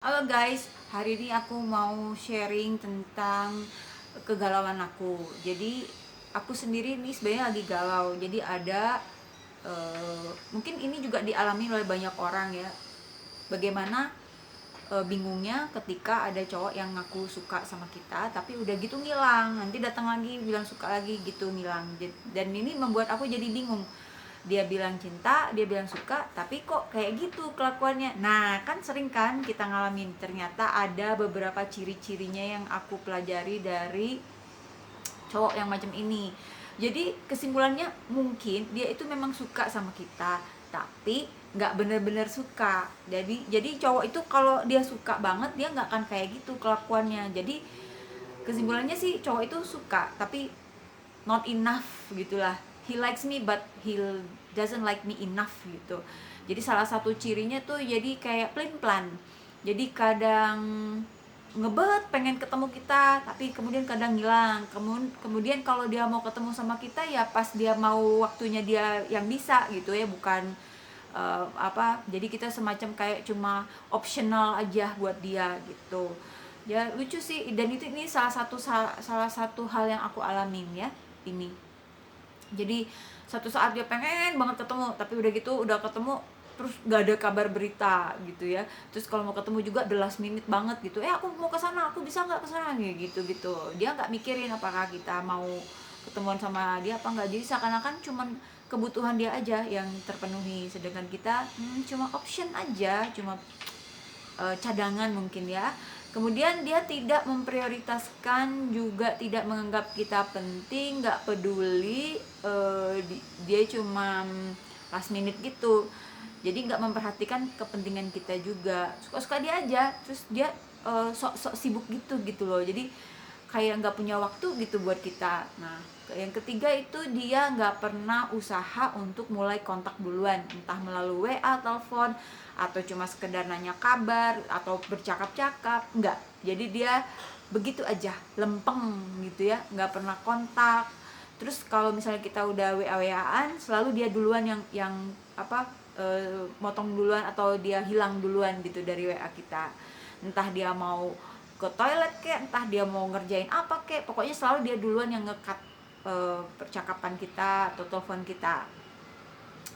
Halo guys, hari ini aku mau sharing tentang kegalauan aku. Jadi aku sendiri nih sebenarnya lagi galau. Jadi ada mungkin ini juga dialami oleh banyak orang ya. Bagaimana bingungnya ketika ada cowok yang ngaku suka sama kita, tapi udah gitu ngilang. Nanti datang lagi bilang suka lagi gitu ngilang. Dan ini membuat aku jadi bingung, dia bilang cinta, dia bilang suka, tapi kok kayak gitu kelakuannya. Nah, kan sering kan kita ngalamin, ternyata ada beberapa ciri-cirinya yang aku pelajari dari cowok yang macam ini. Jadi kesimpulannya mungkin dia itu memang suka sama kita, tapi nggak bener-bener suka. Jadi cowok itu kalau dia suka banget, dia nggak akan kayak gitu kelakuannya. Jadi kesimpulannya sih cowok itu suka, tapi not enough gitulah. He likes me but he doesn't like me enough gitu. Jadi salah satu cirinya tuh jadi kayak plain plan. Jadi kadang ngebet pengen ketemu kita, tapi kemudian kadang hilang. Kemudian kalau dia mau ketemu sama kita ya pas dia mau waktunya dia yang bisa gitu ya, bukan jadi kita semacam kayak cuma optional aja buat dia gitu ya. Lucu sih, dan itu ini salah satu hal yang aku alamin ya ini. Jadi satu saat dia pengen banget ketemu, tapi udah gitu udah ketemu terus gak ada kabar berita gitu ya. Terus kalau mau ketemu juga the last minute banget gitu, aku mau ke sana, aku bisa nggak ke sana gitu gitu. Dia nggak mikirin apakah kita mau ketemuan sama dia apa enggak. Jadi seakan-akan cuman kebutuhan dia aja yang terpenuhi, sedangkan kita cuma option aja, cuma cadangan mungkin ya. Kemudian dia tidak memprioritaskan, juga tidak menganggap kita penting, nggak peduli, dia cuma last minute gitu. Jadi nggak memperhatikan kepentingan kita juga, suka-suka dia aja. Terus dia sok-sok sibuk gitu loh. Jadi kayak nggak punya waktu gitu buat kita. Nah, yang ketiga itu dia nggak pernah usaha untuk mulai kontak duluan, entah melalui WA, telepon, atau cuma sekedar nanya kabar atau bercakap-cakap. Nggak. Jadi dia begitu aja, lempeng gitu ya, nggak pernah kontak. Terus kalau misalnya kita udah WA-WA-an, selalu dia duluan yang motong duluan atau dia hilang duluan gitu dari WA kita. Entah dia mau ke toilet kek, entah dia mau ngerjain apa kek, pokoknya selalu dia duluan yang nge-cut percakapan kita atau telepon kita.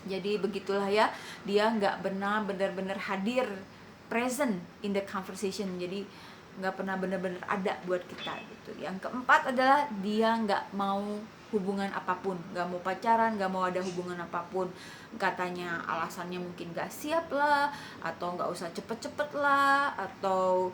Jadi begitulah ya, dia nggak benar-benar hadir, present in the conversation. Jadi nggak pernah benar-benar ada buat kita gitu. Yang keempat adalah dia nggak mau hubungan apapun, nggak mau pacaran, nggak mau ada hubungan apapun. Katanya alasannya mungkin nggak siap lah, atau nggak usah cepet-cepet lah, atau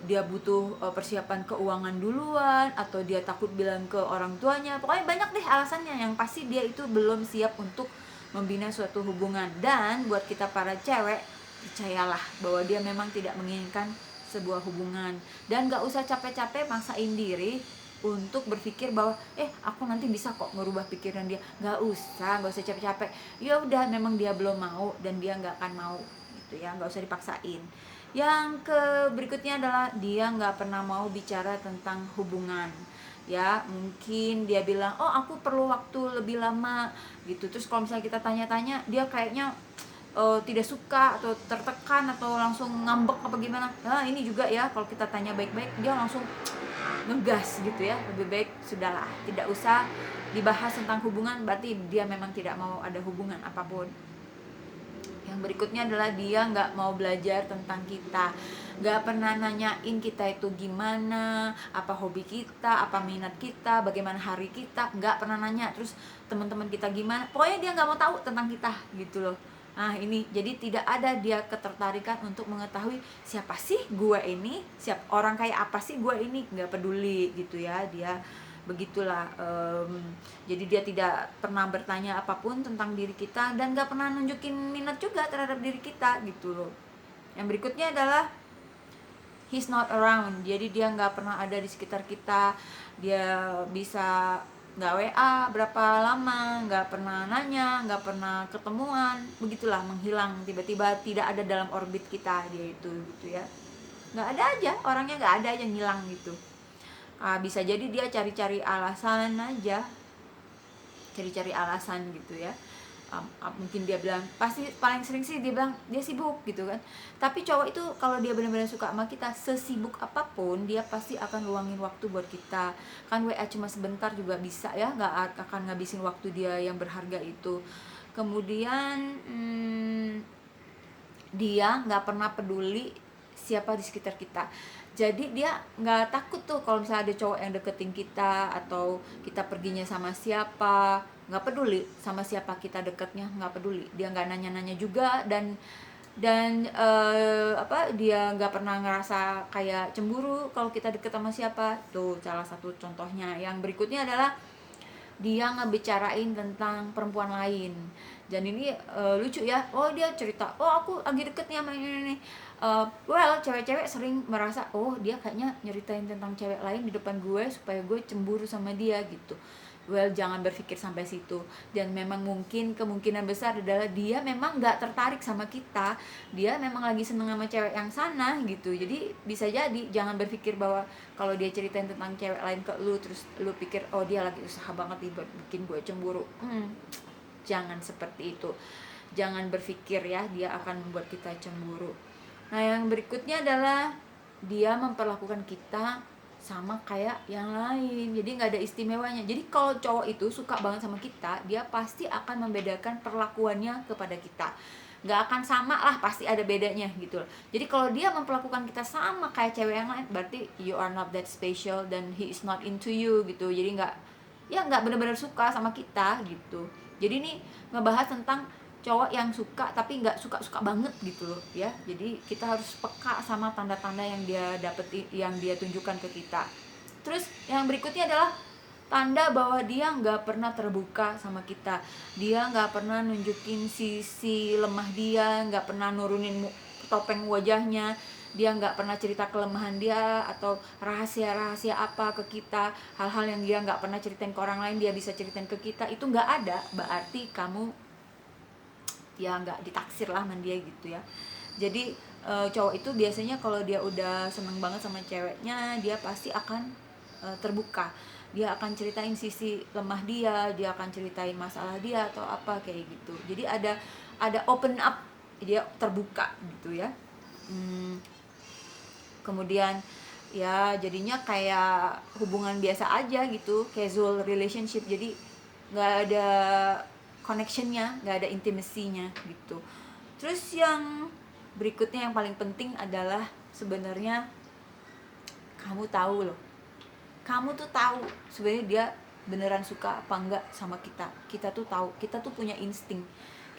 dia butuh persiapan keuangan duluan, atau dia takut bilang ke orang tuanya. Pokoknya banyak deh alasannya, yang pasti dia itu belum siap untuk membina suatu hubungan. Dan buat kita para cewek, percayalah bahwa dia memang tidak menginginkan sebuah hubungan. Dan gak usah capek-capek maksain diri untuk berpikir bahwa aku nanti bisa kok merubah pikiran dia. Gak usah capek-capek. Ya udah, memang dia belum mau dan dia gak akan mau gitu ya, gak usah dipaksain. Yang berikutnya adalah dia nggak pernah mau bicara tentang hubungan ya. Mungkin dia bilang, oh aku perlu waktu lebih lama gitu. Terus kalau misalnya kita tanya-tanya, dia kayaknya tidak suka atau tertekan atau langsung ngambek apa gimana. Nah ini juga ya, kalau kita tanya baik-baik dia langsung ngegas gitu ya. Lebih baik sudahlah, tidak usah dibahas tentang hubungan, berarti dia memang tidak mau ada hubungan apapun. Yang berikutnya adalah dia nggak mau belajar tentang kita, nggak pernah nanyain kita itu gimana, apa hobi kita, apa minat kita, bagaimana hari kita, nggak pernah nanya. Terus teman-teman kita gimana, pokoknya dia nggak mau tahu tentang kita gitu loh. Nah ini, jadi tidak ada dia ketertarikan untuk mengetahui siapa sih gue ini, orang kayak apa sih gue ini, nggak peduli gitu ya dia. Begitulah. Jadi dia tidak pernah bertanya apapun tentang diri kita, dan gak pernah nunjukin minat juga terhadap diri kita gitu loh. Yang berikutnya adalah he's not around. Jadi dia gak pernah ada di sekitar kita. Dia bisa gak WA berapa lama, gak pernah nanya, gak pernah ketemuan, begitulah, menghilang, tiba-tiba tidak ada dalam orbit kita dia itu gitu ya. Gak ada aja, orangnya gak ada aja, ngilang gitu. Bisa jadi dia cari-cari alasan aja, cari-cari alasan gitu ya. Mungkin dia bilang, pasti paling sering sih dia bilang dia sibuk gitu kan. Tapi cowok itu kalau dia benar-benar suka sama kita, sesibuk apapun dia pasti akan luangin waktu buat kita. Kan WA cuma sebentar juga bisa ya, nggak akan ngabisin waktu dia yang berharga itu. Kemudian dia nggak pernah peduli siapa di sekitar kita. Jadi dia nggak takut tuh kalau misalnya ada cowok yang deketin kita, atau kita perginya sama siapa, nggak peduli sama siapa kita deketnya, nggak peduli. Dia nggak nanya-nanya juga, dan dia nggak pernah ngerasa kayak cemburu kalau kita deket sama siapa. Tuh salah satu contohnya. Yang berikutnya adalah dia ngebicarain tentang perempuan lain. Dan ini lucu ya. Oh, dia cerita, oh aku lagi deket nih sama ini. Well, cewek-cewek sering merasa, oh dia kayaknya nyeritain tentang cewek lain di depan gue supaya gue cemburu sama dia gitu. Well, jangan berpikir sampai situ. Dan memang mungkin kemungkinan besar adalah dia memang nggak tertarik sama kita. Dia memang lagi seneng sama cewek yang sana gitu. Jadi bisa jadi, jangan berpikir bahwa kalau dia ceritain tentang cewek lain ke lu, terus lu pikir, oh dia lagi usaha banget nih buat bikin gue cemburu. Jangan seperti itu. Jangan berpikir ya dia akan membuat kita cemburu. Nah, yang berikutnya adalah dia memperlakukan kita sama kayak yang lain. Jadi nggak ada istimewanya. Jadi kalau cowok itu suka banget sama kita, dia pasti akan membedakan perlakuannya kepada kita. Nggak akan sama lah, pasti ada bedanya gitu. Jadi kalau dia memperlakukan kita sama kayak cewek yang lain, berarti you are not that special dan he is not into you gitu. Jadi nggak benar-benar suka sama kita gitu. Jadi ini ngebahas tentang cowok yang suka tapi nggak suka-suka banget gitu loh ya. Jadi kita harus peka sama tanda-tanda yang dia dapet, yang dia tunjukkan ke kita. Terus yang berikutnya adalah tanda bahwa dia nggak pernah terbuka sama kita. Dia nggak pernah nunjukin sisi lemah dia, nggak pernah nurunin topeng wajahnya. Dia nggak pernah cerita kelemahan dia atau rahasia-rahasia apa ke kita. Hal-hal yang dia nggak pernah ceritain ke orang lain dia bisa ceritain ke kita. Itu nggak ada, berarti kamu ya nggak ditaksir lah sama dia gitu ya. Jadi cowok itu biasanya kalau dia udah seneng banget sama ceweknya, dia pasti akan terbuka. Dia akan ceritain sisi lemah dia akan ceritain masalah dia atau apa kayak gitu. Jadi ada open up, dia terbuka gitu ya. Kemudian ya jadinya kayak hubungan biasa aja gitu, casual relationship. Jadi nggak ada connectionnya, nggak ada intimacy-nya gitu. Terus yang berikutnya yang paling penting adalah sebenarnya kamu tahu loh, kamu tuh tahu sebenarnya dia beneran suka apa enggak sama kita. Kita tuh tahu, kita tuh punya insting,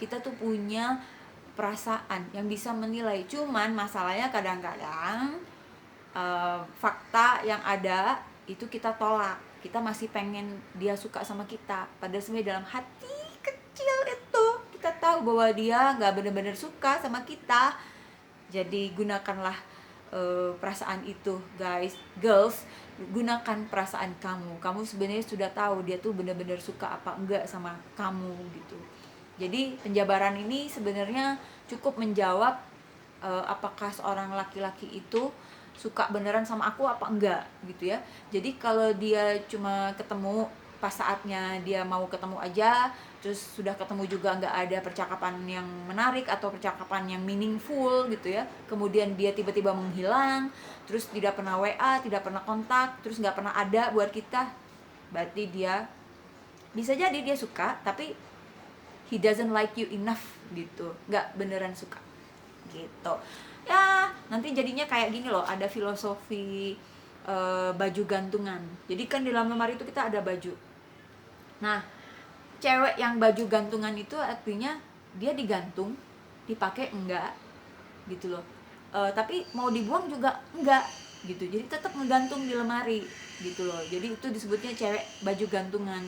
kita tuh punya perasaan yang bisa menilai. Cuman masalahnya kadang-kadang fakta yang ada itu kita tolak. Kita masih pengen dia suka sama kita, padahal sebenarnya dalam hati kecil itu kita tahu bahwa dia nggak benar-benar suka sama kita. Jadi gunakanlah perasaan itu, guys, girls, gunakan perasaan kamu. Kamu sebenarnya sudah tahu dia tuh benar-benar suka apa enggak sama kamu gitu. Jadi penjabaran ini sebenarnya cukup menjawab apakah seorang laki-laki itu suka beneran sama aku apa enggak gitu ya. Jadi kalau dia cuma ketemu pas saatnya dia mau ketemu aja, terus sudah ketemu juga nggak ada percakapan yang menarik atau percakapan yang meaningful gitu ya, kemudian dia tiba-tiba menghilang, terus tidak pernah WA, tidak pernah kontak, terus nggak pernah ada buat kita, berarti dia bisa jadi dia suka tapi he doesn't like you enough gitu, nggak beneran suka gitu ya. Nanti jadinya kayak gini loh, ada filosofi baju gantungan. Jadi kan di dalam lemari itu kita ada baju. Nah, cewek yang baju gantungan itu artinya dia digantung, dipakai enggak gitu loh. Tapi mau dibuang juga enggak gitu. Jadi tetap ngegantung di lemari gitu loh. Jadi itu disebutnya cewek baju gantungan.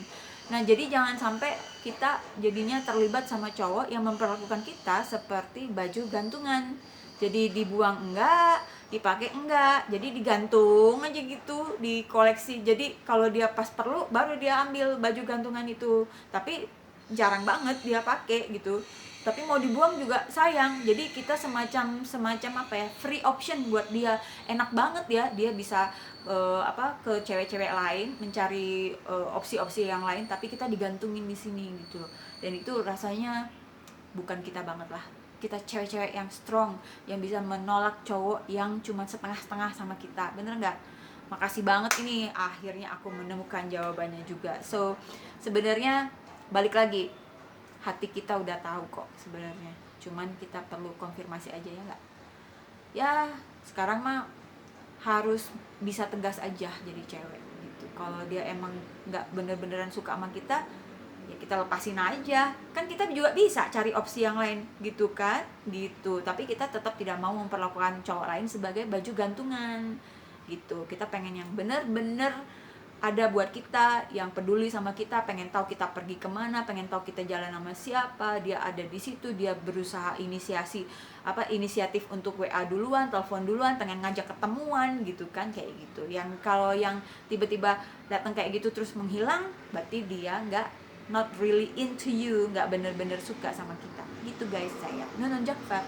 Nah, jadi jangan sampai kita jadinya terlibat sama cowok yang memperlakukan kita seperti baju gantungan. Jadi dibuang enggak, dipakai enggak, jadi digantung aja gitu, dikoleksi. Jadi kalau dia pas perlu baru dia ambil baju gantungan itu, tapi jarang banget dia pakai gitu. tapi mau dibuang juga sayang. Jadi kita semacam apa ya, free option buat dia. Enak banget ya, dia bisa ke cewek-cewek lain, mencari opsi-opsi yang lain, tapi kita digantungin di sini gitu loh. Dan itu rasanya bukan kita banget lah. Kita cewek-cewek yang strong, yang bisa menolak cowok yang cuma setengah-setengah sama kita, bener nggak? Makasih banget, ini akhirnya aku menemukan jawabannya juga. So sebenarnya balik lagi, hati kita udah tahu kok sebenarnya, cuman kita perlu konfirmasi aja, ya nggak? Ya sekarang mah harus bisa tegas aja jadi cewek gitu. Kalau dia emang nggak bener-beneran suka sama kita, ya kita lepasin aja. Kan kita juga bisa cari opsi yang lain gitu kan, gitu. Tapi kita tetap tidak mau memperlakukan cowok lain sebagai baju gantungan gitu. Kita pengen yang bener-bener ada buat kita, yang peduli sama kita, pengen tahu kita pergi kemana, pengen tahu kita jalan sama siapa, dia ada di situ, dia berusaha inisiatif untuk WA duluan, telepon duluan, pengen ngajak ketemuan gitu kan, kayak gitu. Yang kalau yang tiba-tiba datang kayak gitu terus menghilang, berarti dia not really into you, nggak bener-bener suka sama kita gitu guys. Saya Nunun Jakfar.